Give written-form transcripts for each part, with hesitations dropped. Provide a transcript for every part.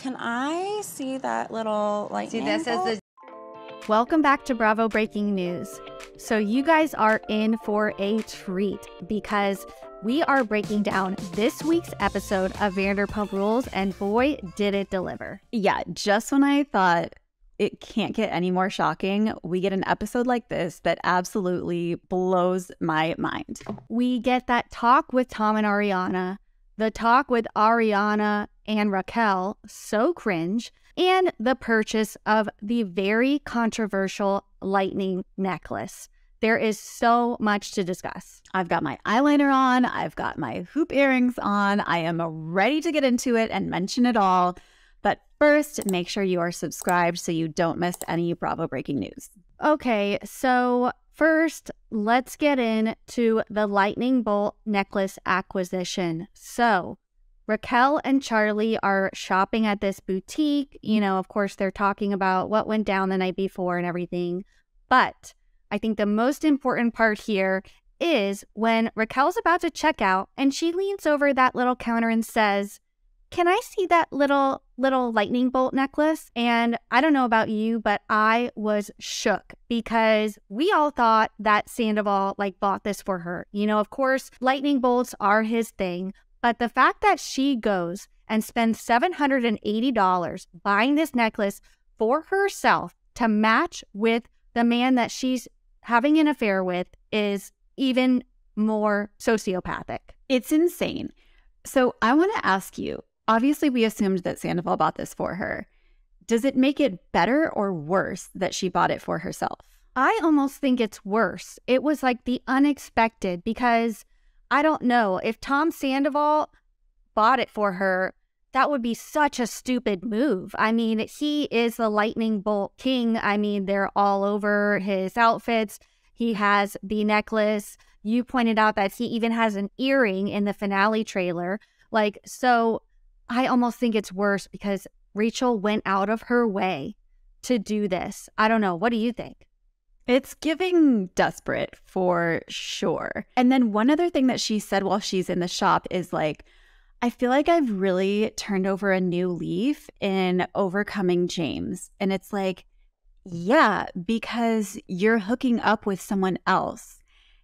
can I see that little lightning See, this bolt? is the... Welcome back to Bravo Breaking News. So you guys are in for a treat because we are breaking down this week's episode of Vanderpump Rules, and boy, did it deliver. Yeah, just when I thought it can't get any more shocking, we get an episode like this that absolutely blows my mind. We get that talk with Tom and Ariana, the talk with Ariana and Raquel, so cringe, and the purchase of the very controversial lightning necklace. There is so much to discuss. I've got my eyeliner on. I've got my hoop earrings on. I am ready to get into it and mention it all. But first, make sure you are subscribed so you don't miss any Bravo breaking news. Okay, so first, let's get into the lightning bolt necklace acquisition. So Raquel and Charlie are shopping at this boutique. You know, of course, they're talking about what went down the night before and everything. But I think the most important part here is when Raquel's about to check out and she leans over that little counter and says, "Can I see that little lightning bolt necklace?" And I don't know about you, but I was shook because we all thought that Sandoval bought this for her. You know, of course, lightning bolts are his thing, but the fact that she goes and spends $780 buying this necklace for herself to match with the man that she's having an affair with is even more sociopathic. It's insane. So I want to ask you, obviously we assumed that Sandoval bought this for her. Does it make it better or worse that she bought it for herself? I almost think it's worse. It was like the unexpected because I don't know, if Tom Sandoval bought it for her, that would be such a stupid move. I mean, he is the lightning bolt king. I mean, they're all over his outfits. He has the necklace. You pointed out that he even has an earring in the finale trailer. So I almost think it's worse because Rachel went out of her way to do this. I don't know. What do you think? It's giving desperate for sure. And then one other thing that she said while she's in the shop is I feel like I've really turned over a new leaf in overcoming James. And it's yeah, because you're hooking up with someone else.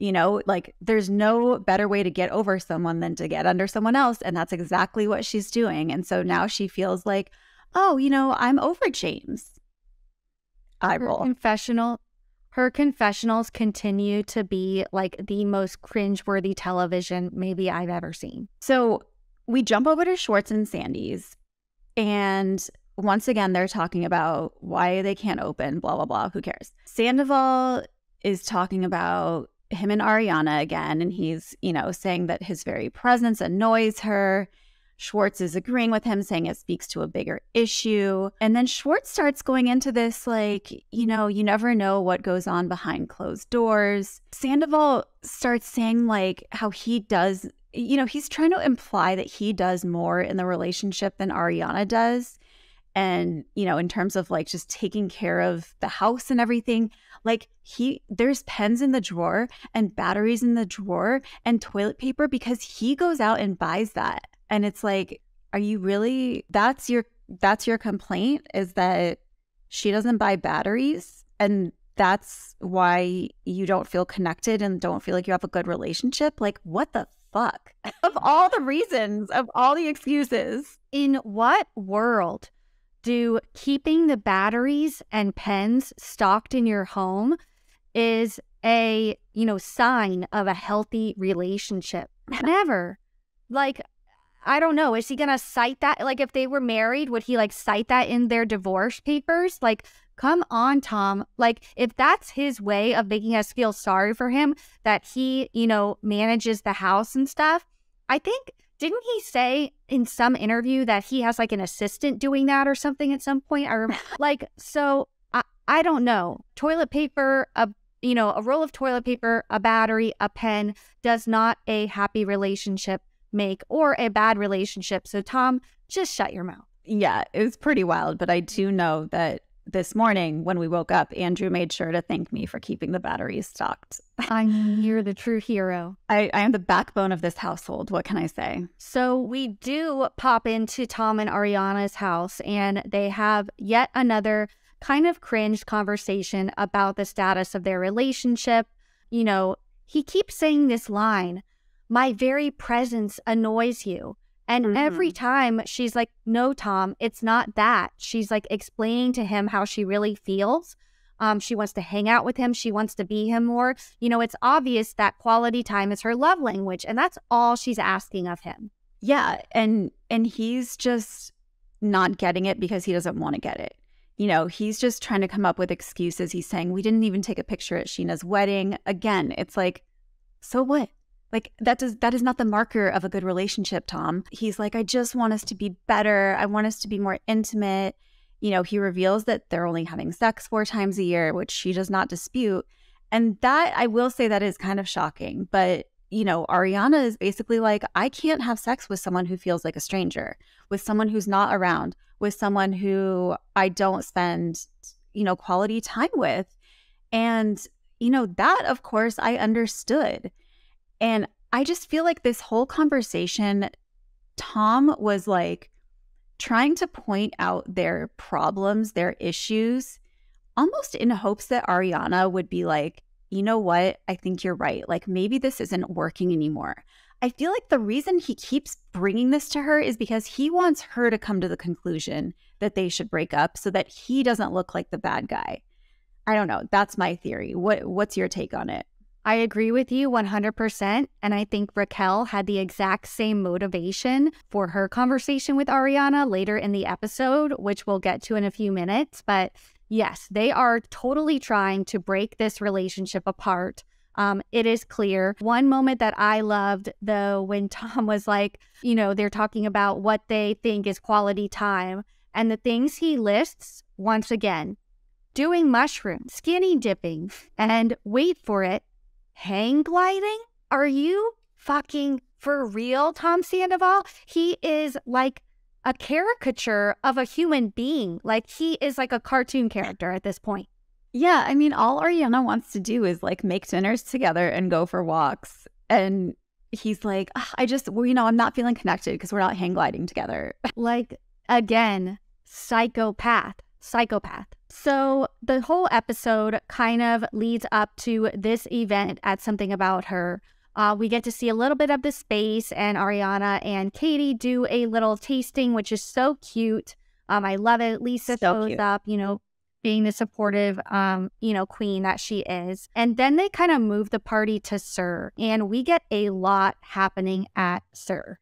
You know, there's no better way to get over someone than to get under someone else. And that's exactly what she's doing. And so now she feels oh, I'm over James. Eye roll. Her confessionals continue to be the most cringeworthy television maybe I've ever seen. So we jump over to Schwartz and Sandy's, and once again, they're talking about why they can't open, blah, blah, blah. Who cares? Sandoval is talking about him and Ariana again, and he's, saying that his very presence annoys her. Schwartz is agreeing with him, saying it speaks to a bigger issue. And then Schwartz starts going into this, you never know what goes on behind closed doors. Sandoval starts saying, how he does, he's trying to imply that he does more in the relationship than Ariana does. And, in terms of just taking care of the house and everything, there's pens in the drawer and batteries in the drawer and toilet paper because he goes out and buys that. And it's are you really, that's your complaint, is that she doesn't buy batteries? And that's why you don't feel connected and don't feel like you have a good relationship? What the fuck? Of all the reasons, of all the excuses. In what world do keeping the batteries and pens stocked in your home is a, sign of a healthy relationship? Never. I don't know. Is he going to cite that? If they were married, would he cite that in their divorce papers? Come on, Tom. If that's his way of making us feel sorry for him, that he, manages the house and stuff. I think, didn't he say in some interview that he has an assistant doing that or something at some point? I remember, so I don't know. Toilet paper, a roll of toilet paper, a battery, a pen does not a happy relationship make, or a bad relationship. So Tom, just shut your mouth. Yeah, it was pretty wild, but I do know that this morning when we woke up, Andrew made sure to thank me for keeping the batteries stocked. I mean, you're the true hero. I am the backbone of this household. What can I say? So we do pop into Tom and Ariana's house, and they have yet another kind of cringe conversation about the status of their relationship. You know, he keeps saying this line, "My very presence annoys you." And every time she's like, "No, Tom, it's not that." She's like explaining to him how she really feels. She wants to hang out with him. She wants to be him more. You know, it's obvious that quality time is her love language, and that's all she's asking of him. Yeah, and he's just not getting it because he doesn't want to get it. You know, he's just trying to come up with excuses. He's saying, we didn't even take a picture at Sheena's wedding. Again, it's like, so what? Like, that is not the marker of a good relationship, Tom. He's like, I just want us to be better. I want us to be more intimate. You know, he reveals that they're only having sex 4 times a year, which she does not dispute. And that, I will say, that is kind of shocking. But, you know, Ariana is basically like, I can't have sex with someone who feels like a stranger, with someone who's not around, with someone who I don't spend, you know, quality time with. And, you know, that, of course, I understood. And I just feel like this whole conversation, Tom was like trying to point out their problems, their issues, almost in hopes that Ariana would be like, you know what? I think you're right. Like, maybe this isn't working anymore. I feel like the reason he keeps bringing this to her is because he wants her to come to the conclusion that they should break up so that he doesn't look like the bad guy. I don't know. That's my theory. What's your take on it? I agree with you 100%. And I think Raquel had the exact same motivation for her conversation with Ariana later in the episode, which we'll get to in a few minutes. But yes, they are totally trying to break this relationship apart. It is clear. One moment that I loved, though, when Tom was like, you know, they're talking about what they think is quality time. And the things he lists, once again, doing mushrooms, skinny dipping, and wait for it, hang gliding? Are you fucking for real, Tom Sandoval? He is like a caricature of a human being. Like, he is like a cartoon character at this point. Yeah, I mean, all Ariana wants to do is like make dinners together and go for walks. And he's like, well, you know, I'm not feeling connected because we're not hang gliding together. Like, again, psychopath. So the whole episode kind of leads up to this event at Something About Her. We get to see a little bit of the space, and Ariana and Katie do a little tasting, which is so cute. I love it. Lisa shows up, you know, being the supportive, you know, queen that she is. And then they kind of move the party to SUR, and we get a lot happening at SUR.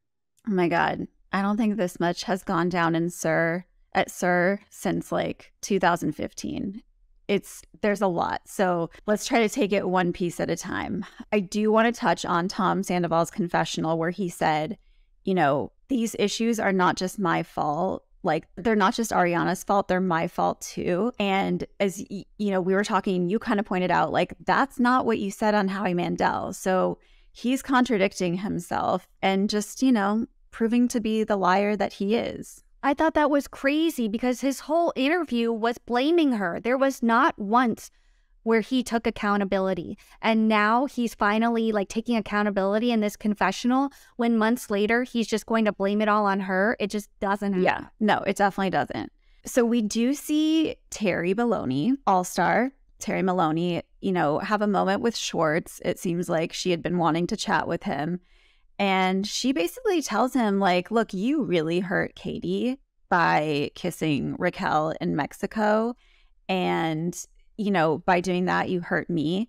Oh my God. I don't think this much has gone down in SUR. At SUR since like 2015. There's a lot. So let's try to take it one piece at a time. I do want to touch on Tom Sandoval's confessional where he said, you know, these issues are not just my fault. Like, they're not just Ariana's fault. They're my fault too. And as you know, we were talking, you kind of pointed out, like, that's not what you said on Howie Mandel. So he's contradicting himself and just, you know, proving to be the liar that he is. I thought that was crazy because his whole interview was blaming her. There was not once where he took accountability. And now he's finally like taking accountability in this confessional when months later he's just going to blame it all on her. It just doesn't happen. Yeah, no, it definitely doesn't. So we do see Terry Maloney, all-star Terry Maloney, you know, have a moment with Schwartz. It seems like she had been wanting to chat with him. And she basically tells him, like, look, you really hurt Katie by kissing Raquel in Mexico. And, you know, by doing that, you hurt me.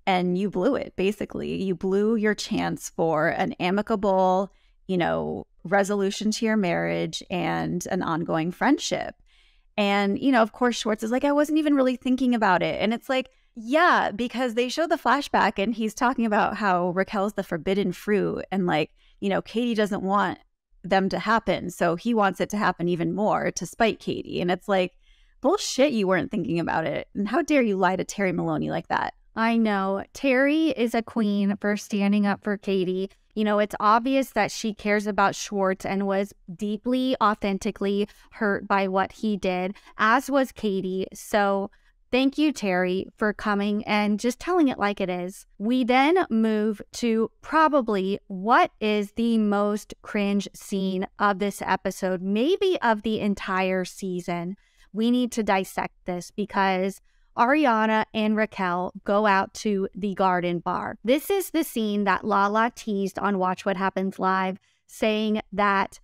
And you blew it, basically. You blew your chance for an amicable, you know, resolution to your marriage and an ongoing friendship. And, you know, of course, Schwartz is like, I wasn't even really thinking about it. And it's like, yeah, because they show the flashback and he's talking about how Raquel's the forbidden fruit and, like, you know, Katie doesn't want them to happen. So he wants it to happen even more to spite Katie. And it's like, bullshit, you weren't thinking about it. And how dare you lie to Terry Maloney like that? I know. Terry is a queen for standing up for Katie. You know, it's obvious that she cares about Schwartz and was deeply, authentically hurt by what he did, as was Katie. So thank you, Terry, for coming and just telling it like it is. We then move to probably what is the most cringe scene of this episode, maybe of the entire season. We need to dissect this because Ariana and Raquel go out to the garden bar. This is the scene that Lala teased on Watch What Happens Live, saying that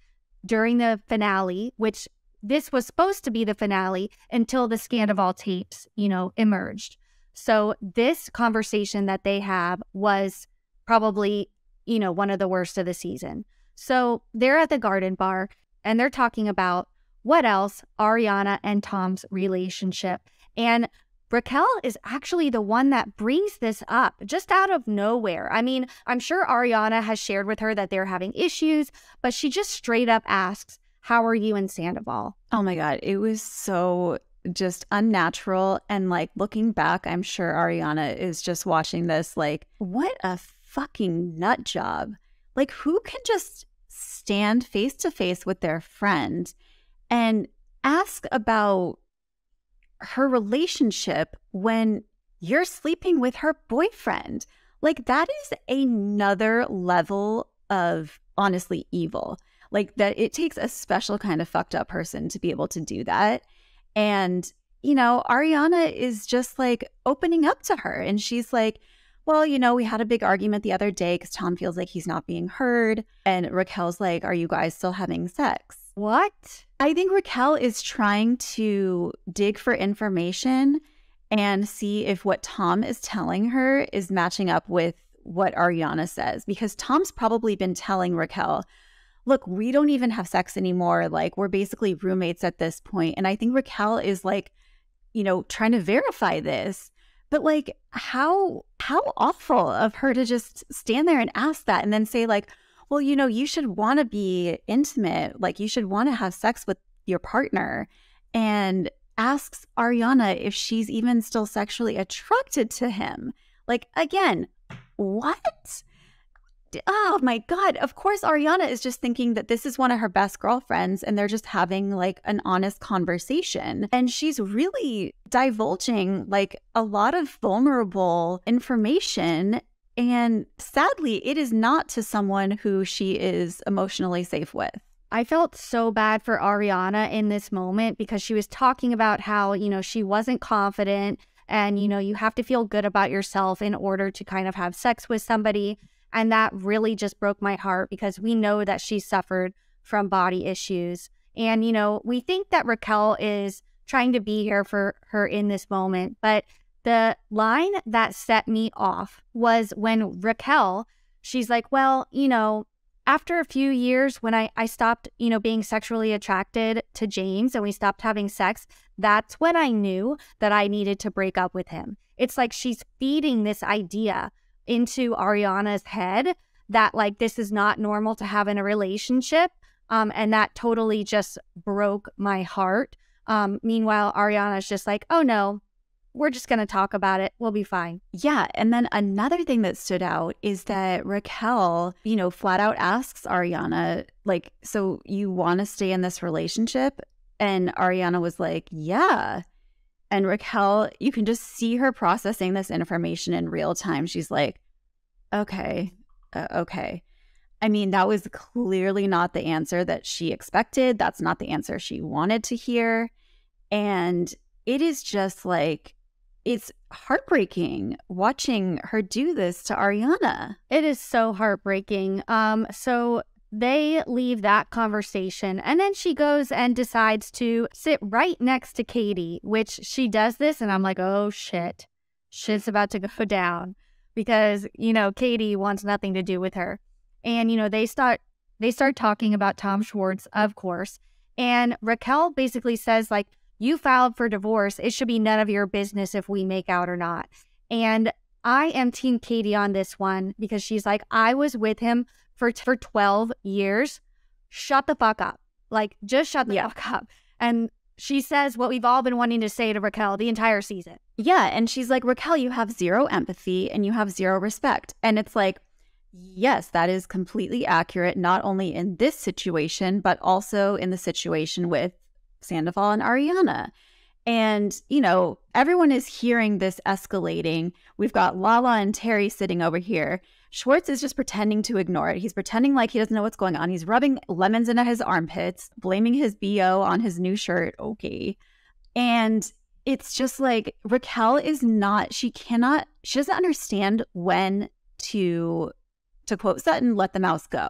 during the finale, which this was supposed to be the finale until the Scandival tapes, emerged. So this conversation that they have was probably, one of the worst of the season. So they're at the garden bar and they're talking about what else, Ariana and Tom's relationship. And Raquel is actually the one that brings this up just out of nowhere. I mean, I'm sure Ariana has shared with her that they're having issues, but she just straight up asks, how are you and Sandoval? Oh my God, it was so just unnatural. And like looking back, I'm sure Ariana is just watching this like, what a fucking nut job. Like, who can just stand face to face with their friend and ask about her relationship when you're sleeping with her boyfriend? Like, that is another level of honestly evil. Like, that it takes a special kind of fucked up person to be able to do that. And, Ariana is just like opening up to her. And she's like, well, we had a big argument the other day because Tom feels like he's not being heard. And Raquel's like, are you guys still having sex? What? I think Raquel is trying to dig for information and see if what Tom is telling her is matching up with what Ariana says. Because Tom's probably been telling Raquel, look, we don't even have sex anymore. Like, we're basically roommates at this point. And I think Raquel is like, trying to verify this. But like, how awful of her to just stand there and ask that and then say like, well, you should want to be intimate. Like, you should want to have sex with your partner, and asks Ariana if she's even still sexually attracted to him. Like, again, what? Oh my God. Of course, Ariana is just thinking that this is one of her best girlfriends and they're just having like an honest conversation. And she's really divulging like a lot of vulnerable information. And sadly, it is not to someone who she is emotionally safe with. I felt so bad for Ariana in this moment because she was talking about how, she wasn't confident and, you have to feel good about yourself in order to kind of have sex with somebody. And that really just broke my heart because we know that she suffered from body issues. And, we think that Raquel is trying to be here for her in this moment. But the line that set me off was when Raquel, she's like, well, after a few years when I stopped, being sexually attracted to James and we stopped having sex, that's when I knew that I needed to break up with him. It's like she's feeding this idea into Ariana's head that like this is not normal to have in a relationship. And that totally just broke my heart. Meanwhile, Ariana's just like, oh no, we're just going to talk about it. We'll be fine. Yeah. And then another thing that stood out is that Raquel, flat out asks Ariana, like, so you want to stay in this relationship? And Ariana was like, yeah. And Raquel, you can just see her processing this information in real time. She's like, okay. I mean, that was clearly not the answer that she expected. That's not the answer she wanted to hear. And it is just like, it's heartbreaking watching her do this to Ariana. It is so heartbreaking. So they leave that conversation and then she goes and decides to sit right next to Katie, which she does this and I'm like, oh shit, shit's about to go down because, Katie wants nothing to do with her. And, they start talking about Tom Schwartz, of course. And Raquel basically says like, you filed for divorce. It should be none of your business if we make out or not. And I am Team Katie on this one because she's like, I was with him for 12 years. Shut the fuck up. Like, just shut the fuck up. And she says what we've all been wanting to say to Raquel the entire season. Yeah. And she's like, Raquel, you have zero empathy and you have zero respect. And it's like, Yes, that is completely accurate, not only in this situation, but also in the situation with Sandoval and Ariana. And, everyone is hearing this escalating. We've got Lala and Terry sitting over here. Schwartz is just pretending to ignore it. He's pretending like he doesn't know what's going on. He's rubbing lemons into his armpits, blaming his BO on his new shirt. Okay. And it's just like Raquel is not, she doesn't understand when to quote Sutton, let the mouse go.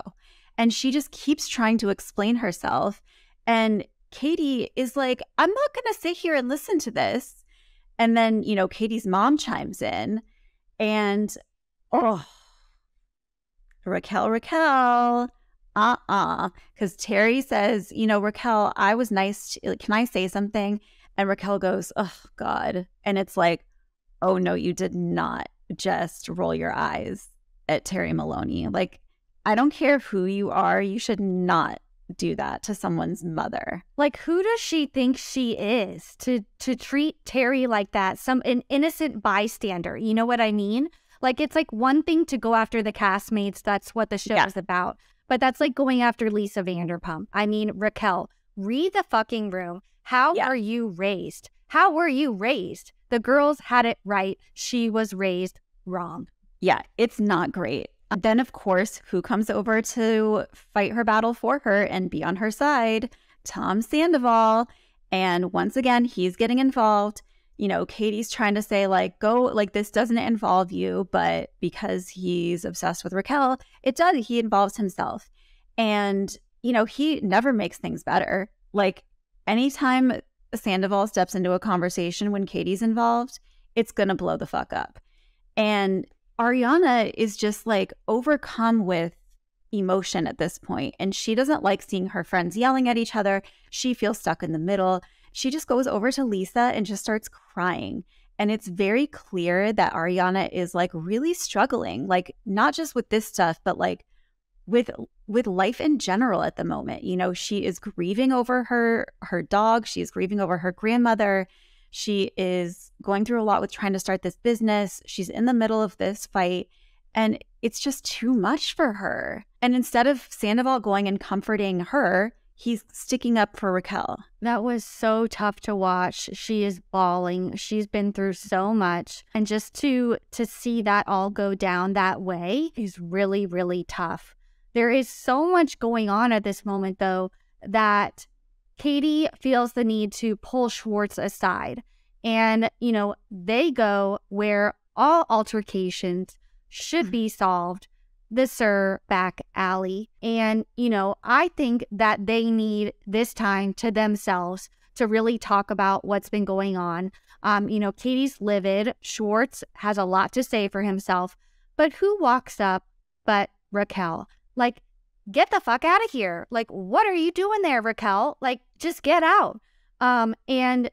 And she just keeps trying to explain herself. And Katie is like, I'm not going to sit here and listen to this. And then, Katie's mom chimes in and, Raquel, because Terry says, Raquel, I was nice. Can I say something? And Raquel goes, oh, God. And it's like, oh, no, you did not just roll your eyes at Terry Maloney. Like, I don't care who you are. You should not do that to someone's mother. Like, who does she think she is to treat Terry like that? An innocent bystander. You know what I mean? Like, it's like one thing to go after the castmates. That's what the show is about. But that's like going after Lisa Vanderpump. I mean, Raquel, read the fucking room. How are you raised? How were you raised? The girls had it right. She was raised wrong. Yeah, it's not great. Then, of course, who comes over to fight her battle for her and be on her side? Tom Sandoval. And once again, he's getting involved. Katie's trying to say, like, go, like, this doesn't involve you. But because he's obsessed with Raquel, it does. He involves himself. And, he never makes things better. Like, anytime Sandoval steps into a conversation when Katie's involved, it's going to blow the fuck up. And Ariana is just like overcome with emotion at this point, and she doesn't like seeing her friends yelling at each other. She feels stuck in the middle. She just goes over to Lisa and just starts crying. And it's very clear that Ariana is like really struggling, like not just with this stuff, but like with life in general at the moment. She is grieving over her dog. She's grieving over her grandmother. She is going through a lot with trying to start this business. She's in the middle of this fight, and it's just too much for her. And instead of Sandoval going and comforting her, he's sticking up for Raquel. That was so tough to watch. She is bawling. She's been through so much. And just to see that all go down that way is really, really tough. There is so much going on at this moment, though, that Katie feels the need to pull Schwartz aside. And, they go where all altercations should be solved, the SUR back alley. And, I think that they need this time to themselves to really talk about what's been going on. Katie's livid. Schwartz has a lot to say for himself. But who walks up but Raquel? Like, get the fuck out of here. Like, what are you doing there, Raquel? Like, just get out. And,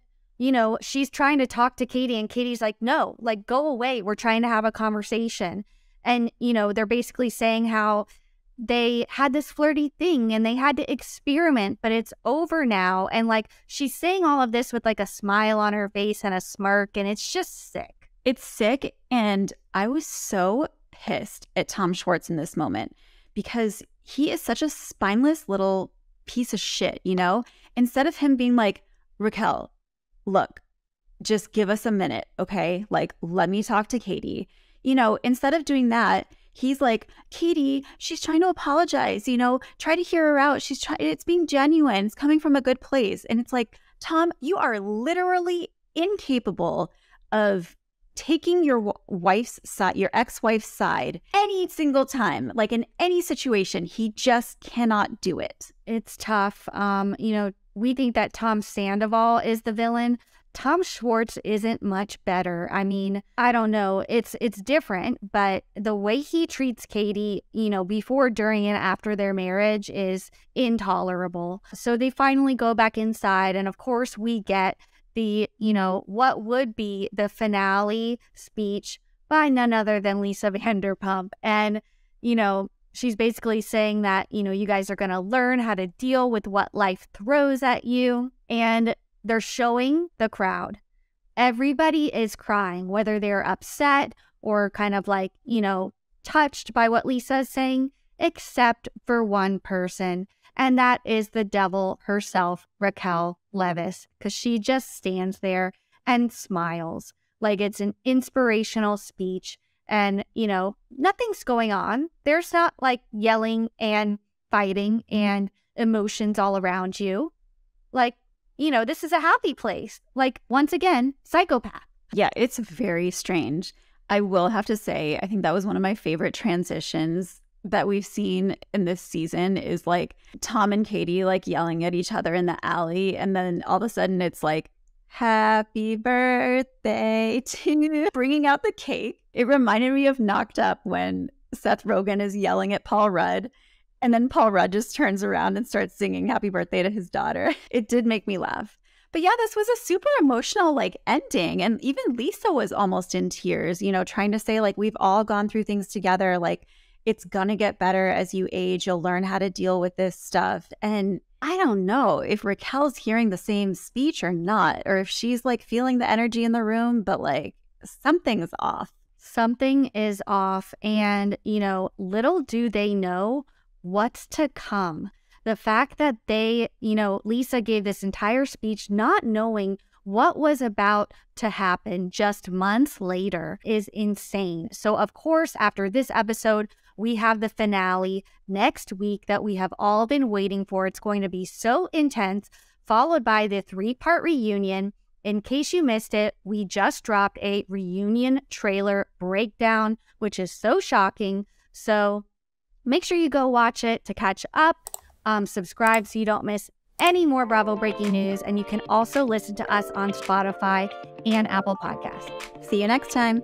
she's trying to talk to Katie, and Katie's like, no, like, go away. We're trying to have a conversation. And, they're basically saying how they had this flirty thing and they had to experiment, but it's over now. And like, she's saying all of this with like a smile on her face and a smirk, and it's just sick. It's sick. And I was so pissed at Tom Schwartz in this moment, because he is such a spineless little piece of shit, Instead of him being like, Raquel, look, just give us a minute, okay? Like, let me talk to Katie. Instead of doing that, he's like, Katie, she's trying to apologize, try to hear her out. It's being genuine. It's coming from a good place. And it's like, Tom, you are literally incapable of taking your wife's side, your ex-wife's side any single time, like in any situation. He just cannot do it. It's tough. We think that Tom Sandoval is the villain. Tom Schwartz isn't much better. I mean, I don't know. It's different, but the way he treats Katie, before, during, and after their marriage is intolerable. So they finally go back inside, and of course we get the, what would be the finale speech by none other than Lisa Vanderpump. And, she's basically saying that, you guys are going to learn how to deal with what life throws at you. And they're showing the crowd. Everybody is crying, whether they're upset or kind of like, touched by what Lisa is saying, except for one person. And that is the devil herself, Raquel Leviss, because she just stands there and smiles like it's an inspirational speech. And, you know, nothing's going on. There's not like yelling and fighting and emotions all around you. Like, you know, this is a happy place. Like, once again, psychopath. Yeah, it's very strange. I will have to say, I think that was one of my favorite transitions that we've seen in this season is like Tom and Katie like yelling at each other in the alley. And then all of a sudden it's like, happy birthday to you, bringing out the cake. It reminded me of Knocked Up when Seth Rogen is yelling at Paul Rudd. And then Paul Rudd just turns around and starts singing happy birthday to his daughter. It did make me laugh. But yeah, this was a super emotional like ending. And even Lisa was almost in tears, you know, trying to say like, we've all gone through things together. Like, it's going to get better as you age. You'll learn how to deal with this stuff. And I don't know if Raquel's hearing the same speech or not, or if she's like feeling the energy in the room, but like something's off. Something is off. And, you know, little do they know what's to come. The fact that they, you know, Lisa gave this entire speech not knowing what was about to happen just months later is insane. So, of course, after this episode, we have the finale next week that we have all been waiting for. It's going to be so intense, followed by the 3-part reunion. In case you missed it, we just dropped a reunion trailer breakdown, which is so shocking. So make sure you go watch it to catch up. Subscribe so you don't miss any more Bravo breaking news. And you can also listen to us on Spotify and Apple Podcasts. See you next time.